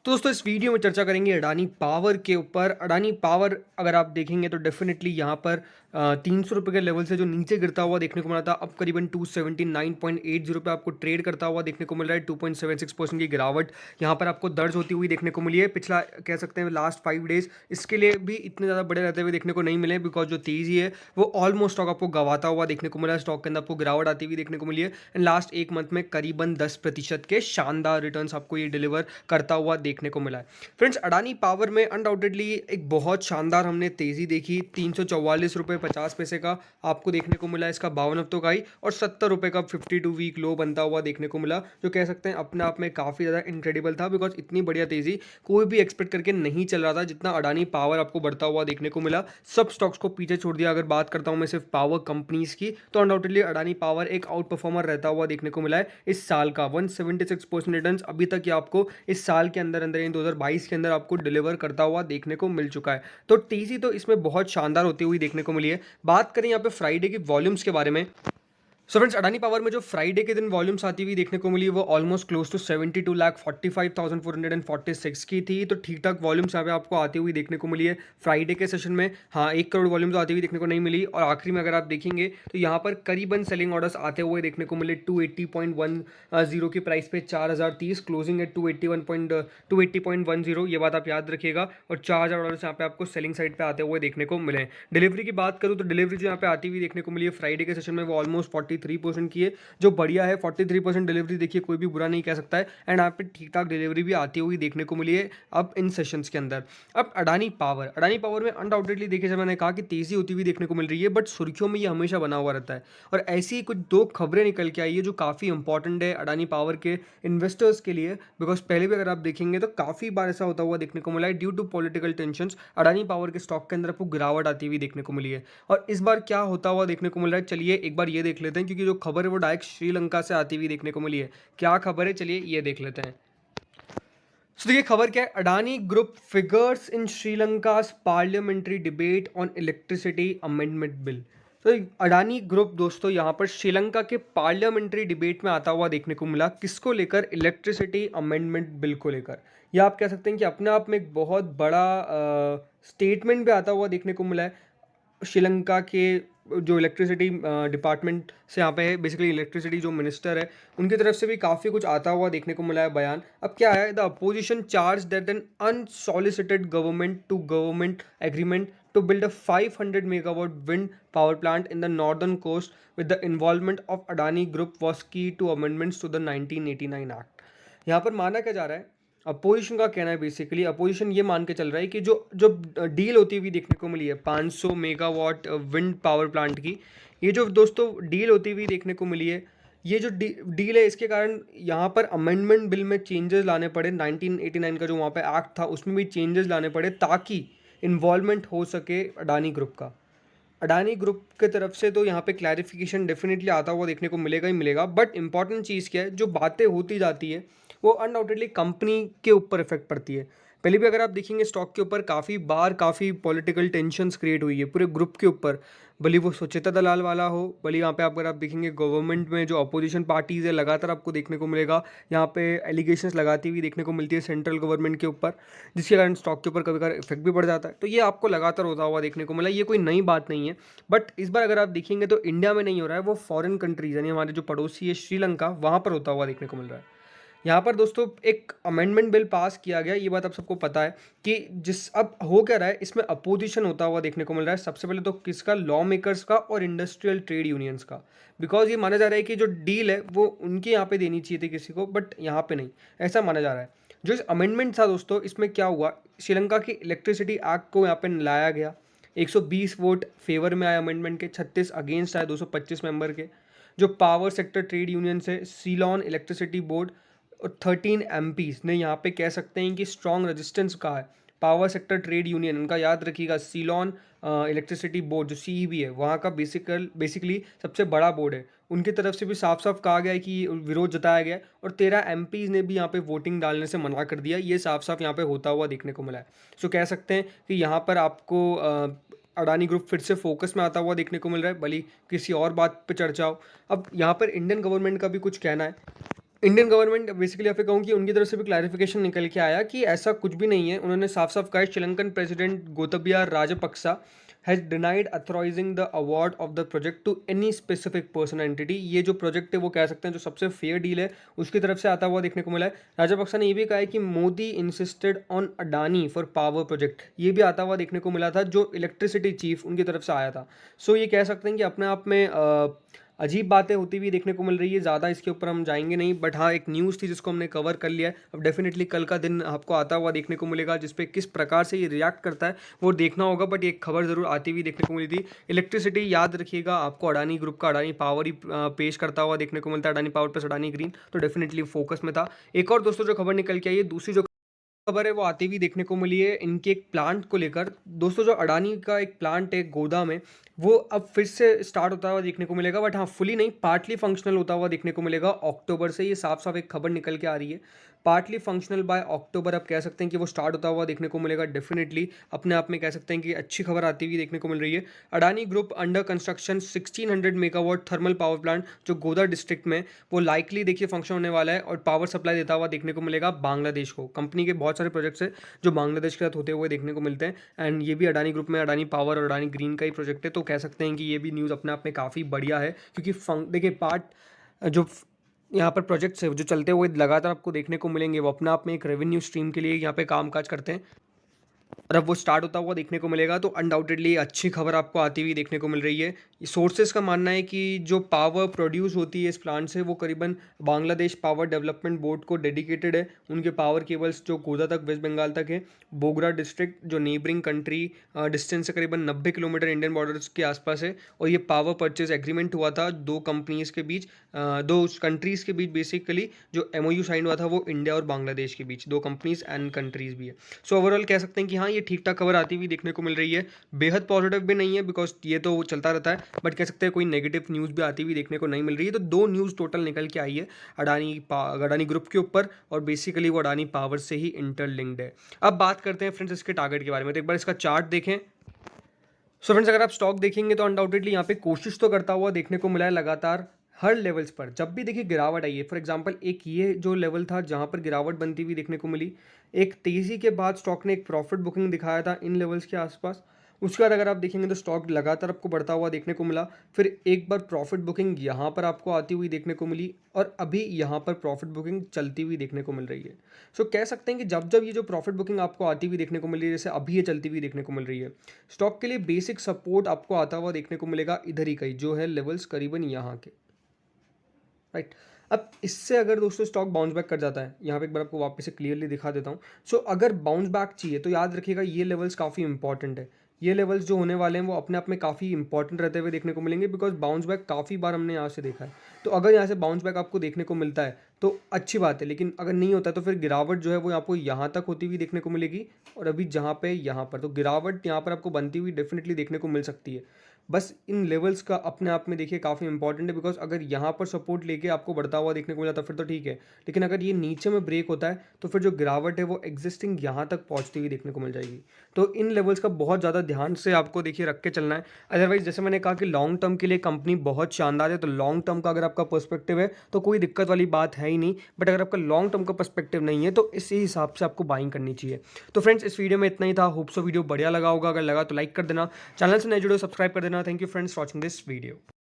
तो दोस्तों इस वीडियो में चर्चा करेंगे अडानी पावर के ऊपर। अडानी पावर अगर आप देखेंगे तो डेफिनेटली यहाँ पर 300 रुपये के लेवल से जो नीचे गिरता हुआ देखने को मिला था, अब करीबन 279.80 पे आपको ट्रेड करता हुआ देखने को मिल रहा है। 2.76% की गिरावट यहाँ पर आपको दर्ज होती हुई देखने को मिली है। पिछला कह सकते हैं लास्ट 5 डेज इसके लिए भी इतने ज़्यादा बड़े रहते हुए देखने को नहीं मिले, बिकॉज जो तेज़ी है वो ऑलमोस्ट स्टॉक आपको गवाता हुआ देखने को मिला है। स्टॉक के अंदर आपको गिरावट आती हुई देखने को मिली है एंड लास्ट एक मंथ में करीबन 10% के शानदार रिटर्न्स आपको ये डिलीवर करता हुआ देखने को मिला है। फ्रेंड्स, अडानी पावर में अनडाउटेडली एक बहुत शानदार हमने तेज़ी देखी। 344 रुपये 50 पैसे का आपको देखने को मिला इसका 52 हफ्तों का ही, और 70 रुपये का 52 वीक लो बनता हुआ देखने को मिला, जो कह सकते हैं अपने आप में काफ़ी ज़्यादा इनक्रेडिबल था, बिकॉज इतनी बढ़िया तेज़ी कोई भी एक्सपेक्ट करके नहीं चल रहा था जितना अडानी पावर आपको बढ़ता हुआ देखने को मिला। सब स्टॉक्स को पीछे छोड़ दिया। अगर बात करता हूँ मैं सिर्फ पावर कंपनीज की, तो अनडाउटेडली अडानी पावर एक आउट परफॉर्मर रहता हुआ देखने को मिला है इस साल का। 176% रिटर्न्स अभी तक ये आपको इस साल के अंदर अंदर 2022 के अंदर आपको डिलीवर करता हुआ देखने को मिल चुका है। तो तेजी तो इसमें बहुत शानदार होती हुई देखने को मिली है। बात करें यहाँ पे फ्राइडे की वॉल्यूम्स के बारे में, सो फ्रेंड्स, अडानी पावर में जो फ्राइडे के दिन वॉल्यूम्स आती हुई देखने को मिली वो ऑलमोस्ट क्लोज टू 72,45,446 की थी। तो ठीक ठाक वॉल्यूम्स यहाँ पे आपको आती हुई देखने को मिली है फ्राइडे के सेशन में। हाँ, 1 करोड़ वॉल्यूम्स आती हुई देखने को नहीं मिली, और आखिरी में अगर आप देखेंगे तो यहाँ पर करीबन सेलिंग ऑर्डर्स आते हुए देखने को मिले 280.10 की प्राइस पे 4030, क्लोजिंग एट 280.10, ये बात आप याद रखिएगा। और 4000 ऑर्डर्स यहाँ पे आपको सेलिंग साइड पे आते हुए देखने को मिले। डिलीवरी की बात करूँ तो डिलीवरी जो यहाँ पे आती हुई देखने को मिली है फ्राइडे के सेशन में वो ऑलमोस्ट 43% की है, जो बढ़िया है। 43% डिलीवरी देखिए कोई भी बुरा नहीं कह सकता है, एंड यहाँ पे ठीक ठाक डिलीवरी भी आती हुई देखने को मिली है अब इन सेशंस के अंदर। अब अडानी पावर में अनडाउटेडली देखिए, जब मैंने कहा कि तेजी होती हुई देखने को मिल रही है, बट सुर्खियों में ये हमेशा बना हुआ रहता है। और ऐसी ही कुछ दो खबरें निकल के आई है जो काफ़ी इंपॉर्टेंट है अडानी पावर के इन्वेस्टर्स के लिए, बिकॉज पहले भी अगर आप देखेंगे तो काफ़ी बार ऐसा होता हुआ देखने को मिला है, due to political tension Adani power के स्टॉक के अंदर आपको गिरावट आती हुई देखने को मिली है। और इस बार क्या होता हुआ देखने को मिल रहा है, चलिए एक बार ये देख लेते हैं, क्योंकि जो खबर है वो डायरेक्ट श्रीलंका से आती हुई देखने को मिली है। क्या खबर है, चलिए ये देख लेते हैं। तो देखिए खबर क्या है, Adani group figures in Sri Lanka's parliamentary debate on electricity amendment bill. तो अडानी ग्रुप दोस्तों यहाँ पर श्रीलंका के पार्लियामेंट्री डिबेट में आता हुआ देखने को मिला। किसको लेकर? इलेक्ट्रिसिटी अमेंडमेंट बिल को लेकर। या आप कह सकते हैं कि अपने आप में एक बहुत बड़ा स्टेटमेंट भी आता हुआ देखने को मिला है श्रीलंका के जो इलेक्ट्रिसिटी डिपार्टमेंट से, यहाँ पे बेसिकली इलेक्ट्रिसिटी जो मिनिस्टर है उनकी तरफ से भी काफ़ी कुछ आता हुआ देखने को मिला है बयान। अब क्या है, the opposition charge that an unsolicited government to government agreement to build a 500 megawatt wind power plant in the northern coast with the involvement of Adani Group was key to amendments to the 1989 Act। यहाँ पर माना क्या जा रहा है, opposition का कहना है, बेसिकली अपोजिशन ये मान के चल रहा है कि जो जो डील होती हुई देखने को मिली है 500 मेगावाट विंड पावर प्लांट की, ये जो दोस्तों डील होती हुई देखने को मिली है, ये जो डील है इसके कारण यहाँ पर अमेंडमेंट बिल में चेंजेस लाने पड़े। 1989 का जो वहाँ पे एक्ट था उसमें भी चेंजेस लाने पड़े ताकि इन्वॉल्वमेंट हो सके अडानी ग्रुप का। अडानी ग्रुप की तरफ से तो यहाँ पे क्लैरिफिकेशन डेफिनेटली आता हुआ देखने को मिलेगा ही मिलेगा, बट इंपॉर्टेंट चीज़ क्या है, जो बातें होती जाती है वो अनडाउटेडली कंपनी के ऊपर इफेक्ट पड़ती है। पहले भी अगर आप देखेंगे स्टॉक के ऊपर काफ़ी बार काफ़ी पॉलिटिकल टेंशन्स क्रिएट हुई है पूरे ग्रुप के ऊपर, भले वो सुचेता दलाल वाला हो, भले यहाँ पे अगर आप देखेंगे गवर्नमेंट में जो अपोजिशन पार्टीज़ है लगातार आपको देखने को मिलेगा यहाँ पे एलिगेशंस लगाती हुई देखने को मिलती है सेंट्रल गवर्नमेंट के ऊपर, जिसके कारण स्टॉक के ऊपर कभी कभी इफेक्ट भी पड़ जाता है। तो ये आपको लगातार होता हुआ देखने को मिला, ये कोई नई बात नहीं है। बट इस बार अगर आप देखेंगे तो इंडिया में नहीं हो रहा है, वो फॉरेन कंट्रीज यानी हमारे जो पड़ोसी है श्रीलंका, वहाँ पर होता हुआ देखने को मिल रहा है। यहाँ पर दोस्तों एक अमेंडमेंट बिल पास किया गया, ये बात आप सबको पता है कि जिस अब हो क्या रहा है, इसमें अपोजिशन होता हुआ देखने को मिल रहा है। सबसे पहले तो किसका? लॉ मेकर्स का और इंडस्ट्रियल ट्रेड यूनियंस का, बिकॉज ये माना जा रहा है कि जो डील है वो उनके यहाँ पे देनी चाहिए थी किसी को, बट यहाँ पे नहीं, ऐसा माना जा रहा है। जो इस अमेंडमेंट था दोस्तों, इसमें क्या हुआ, श्रीलंका की इलेक्ट्रिसिटी एक्ट को यहाँ पे लाया गया। 120 वोट फेवर में आए अमेंडमेंट के, 36 अगेंस्ट आए 225 मेंबर के। जो पावर सेक्टर ट्रेड यूनियन है, सीलॉन इलेक्ट्रिसिटी बोर्ड और 13 एमपीज ने यहाँ पे कह सकते हैं कि स्ट्रॉन्ग रेजिस्टेंस कहा है। पावर सेक्टर ट्रेड यूनियन, उनका याद रखिएगा, सीलॉन इलेक्ट्रिसिटी बोर्ड जो सीईबी है वहाँ का बेसिकली सबसे बड़ा बोर्ड है, उनकी तरफ से भी साफ साफ कहा गया है कि विरोध जताया गया है। और 13 एमपीज ने भी यहाँ पे वोटिंग डालने से मना कर दिया, ये साफ साफ यहाँ पे होता हुआ देखने को मिला है। सो कह सकते हैं कि यहाँ पर आपको अडानी ग्रुप फिर से फोकस में आता हुआ देखने को मिल रहा है, भले किसी और बात पे चर्चा हो। अब यहाँ पर इंडियन गवर्नमेंट का भी कुछ कहना है। इंडियन गवर्नमेंट बेसिकली या फिर कहूँ कि उनकी तरफ से भी क्लैरिफिकेशन निकल के आया कि ऐसा कुछ भी नहीं है। उन्होंने साफ साफ कहा Sri Lankan president Gotabaya Rajapaksa has denied authorising the award of the project to any specific person entity. ये जो प्रोजेक्ट है वो कह सकते हैं जो सबसे फेयर डील है उसकी तरफ से आता हुआ देखने को मिला है। राजपक्सा ने ये भी कहा है कि Modi insisted on Adani for power project, ये भी आता हुआ देखने को मिला था जो इलेक्ट्रिसिटी चीफ उनकी तरफ से आया था। सो ये कह सकते हैं कि अपने आप में अजीब बातें होती हुई देखने को मिल रही है। ज़्यादा इसके ऊपर हम जाएंगे नहीं, बट हाँ एक न्यूज़ थी जिसको हमने कवर कर लिया है। अब डेफिनेटली कल का दिन आपको आता हुआ देखने को मिलेगा जिसपे किस प्रकार से ये रिएक्ट करता है वो देखना होगा, बट एक खबर ज़रूर आती हुई देखने को मिली थी। इलेक्ट्रिसिटी याद रखिएगा आपको अडानी ग्रुप का अडानी पावर ही पेश करता हुआ देखने को मिलता है, Adani power plus Adani green, तो डेफिनेटली फोकस में था। एक और दोस्तों जो खबर निकल के आई है, दूसरी जो खबर है वो आती हुई देखने को मिली है इनके एक प्लांट को लेकर। दोस्तों जो अडानी का एक प्लांट है गोदा में, वो अब फिर से स्टार्ट होता हुआ देखने को मिलेगा, बट हाँ फुली नहीं, पार्टली फंक्शनल होता हुआ देखने को मिलेगा अक्टूबर से। ये साफ साफ एक खबर निकल के आ रही है, पार्टली फंक्शनल बाय अक्टूबर। आप कह सकते हैं कि वो स्टार्ट होता हुआ देखने को मिलेगा। डेफिनेटली अपने आप में कह सकते हैं कि अच्छी खबर आती हुई देखने को मिल रही है। Adani group under construction 1600 megawatt thermal power plant जो गोदा डिस्ट्रिक्ट में, वो लाइकली देखिए फंक्शन होने वाला है और पावर सप्लाई देता हुआ देखने को मिलेगा बांग्लादेश को। कंपनी के बहुत सारे प्रोजेक्ट्स हैं जो बांग्लादेश के साथ होते हुए देखने को मिलते हैं एंड ये भी अडानी ग्रुप में अडानी पावर और अडानी ग्रीन का ही प्रोजेक्ट है। तो कह सकते हैं कि ये भी न्यूज़ अपने आप में काफ़ी बढ़िया है, क्योंकि देखिए जो यहाँ पर प्रोजेक्ट्स है जो चलते हुए लगातार आपको देखने को मिलेंगे, वो अपने आप में एक रेवेन्यू स्ट्रीम के लिए यहाँ पे काम काज करते हैं और अब वो स्टार्ट होता हुआ देखने को मिलेगा। तो अनडाउटेडली अच्छी खबर आपको आती हुई देखने को मिल रही है। सोर्सेज का मानना है कि जो पावर प्रोड्यूस होती है इस प्लांट से वो करीबन बांग्लादेश पावर डेवलपमेंट बोर्ड को डेडिकेटेड है। उनके पावर केबल्स जो गोदा तक वेस्ट बंगाल तक है, बोगरा डिस्ट्रिक्ट जो नेबरिंग कंट्री डिस्टेंस से करीबन 90 किलोमीटर इंडियन बॉर्डर्स के आसपास है। और ये पावर परचेज एग्रीमेंट हुआ था दो कंपनीज़ के बीच, दो कंट्रीज़ के बीच बेसिकली। जो MOU साइन हुआ था वो इंडिया और बांग्लादेश के बीच, दो कंपनीज एंड कंट्रीज़ भी है। सो ओवरऑल कह सकते हैं कि हाँ ये ठीक ठाक खबर आती हुई देखने को मिल रही है। बेहद पॉजिटिव भी नहीं है बिकॉज ये तो चलता रहता है, बट कह सकते हैं कोई नेगेटिव न्यूज़ भी आती हुई देखने को नहीं मिल रही है। तो दो न्यूज़ टोटल निकल के आई है अडानी ग्रुप के ऊपर और बेसिकली वो अडानी पावर से ही इंटरलिंक्ड है। अब बात करते हैं फ्रेंड्स इसके टारगेट के बारे में। तो एक बार इसका चार्ट देखें। सो फ्रेंड्स अगर आप स्टॉक देखेंगे तो अनडाउटेडली यहाँ पे कोशिश तो करता हुआ देखने को मिला है लगातार हर लेवल्स पर। जब भी देखिए गिरावट आई है, फॉर एग्जांपल एक ये जो लेवल था जहाँ पर गिरावट बनती हुई देखने को मिली, एक तेज़ी के बाद स्टॉक ने एक प्रॉफिट बुकिंग दिखाया था इन लेवल्स के आसपास। उसके बाद अगर आप देखेंगे तो स्टॉक लगातार आपको बढ़ता हुआ देखने को मिला। फिर एक बार प्रॉफिट बुकिंग यहाँ पर आपको आती हुई देखने को मिली और अभी यहाँ पर प्रॉफिट बुकिंग चलती हुई देखने को मिल रही है। सो कह सकते हैं कि जब जब ये जो प्रॉफिट बुकिंग आपको आती हुई देखने को मिल रही है, जैसे अभी ये चलती हुई देखने को मिल रही है, स्टॉक के लिए बेसिक सपोर्ट आपको आता हुआ देखने को मिलेगा इधर ही कहीं, जो है लेवल्स करीबन यहाँ के, राइट। अब इससे अगर दोस्तों स्टॉक बाउंस बैक कर जाता है, यहाँ पे एक बार आपको वापस से क्लियरली दिखा देता हूँ। सो अगर बाउंस बैक चाहिए तो याद रखिएगा ये लेवल्स काफ़ी इंपॉर्टेंट है। ये लेवल्स जो होने वाले हैं वो अपने आप में काफ़ी इंपॉर्टेंट रहते हुए देखने को मिलेंगे बिकॉज बाउंस बैक काफ़ी बार हमने यहाँ से देखा है। तो अगर यहाँ से बाउंस बैक आपको देखने को मिलता है तो अच्छी बात है, लेकिन अगर नहीं होता तो फिर गिरावट जो है वो आपको यहाँ तक होती हुई देखने को मिलेगी और अभी जहाँ पे यहाँ पर, तो गिरावट यहाँ पर आपको बनती हुई डेफिनेटली देखने को मिल सकती है। बस इन लेवल्स का अपने आप में देखिए काफ़ी इंपॉर्टेंट है बिकॉज अगर यहाँ पर सपोर्ट लेके आपको बढ़ता हुआ देखने को मिला तो फिर तो ठीक है, लेकिन अगर ये नीचे में ब्रेक होता है तो फिर जो गिरावट है वो एग्जिस्टिंग यहाँ तक पहुँचती हुई देखने को मिल जाएगी। तो इन लेवल्स का बहुत ज़्यादा ध्यान से आपको देखिए रख के चलना है। अदरवाइज जैसे मैंने कहा कि लॉन्ग टर्म के लिए कंपनी बहुत शानदार है, तो लॉन्ग टर्म का अगर आपका पर्सपेक्टिव है तो कोई दिक्कत वाली बात है ही नहीं, बट अगर आपका लॉन्ग टर्म का पर्सपेक्टिव नहीं है तो इसी हिसाब से आपको बाइंग करनी चाहिए। तो फ्रेंड्स इस वीडियो में इतना ही था। होप सो वीडियो बढ़िया लगा होगा, अगर लगा तो लाइक कर देना, चैनल से नए जुड़े सब्सक्राइब कर देना। Thank you friends watching this video.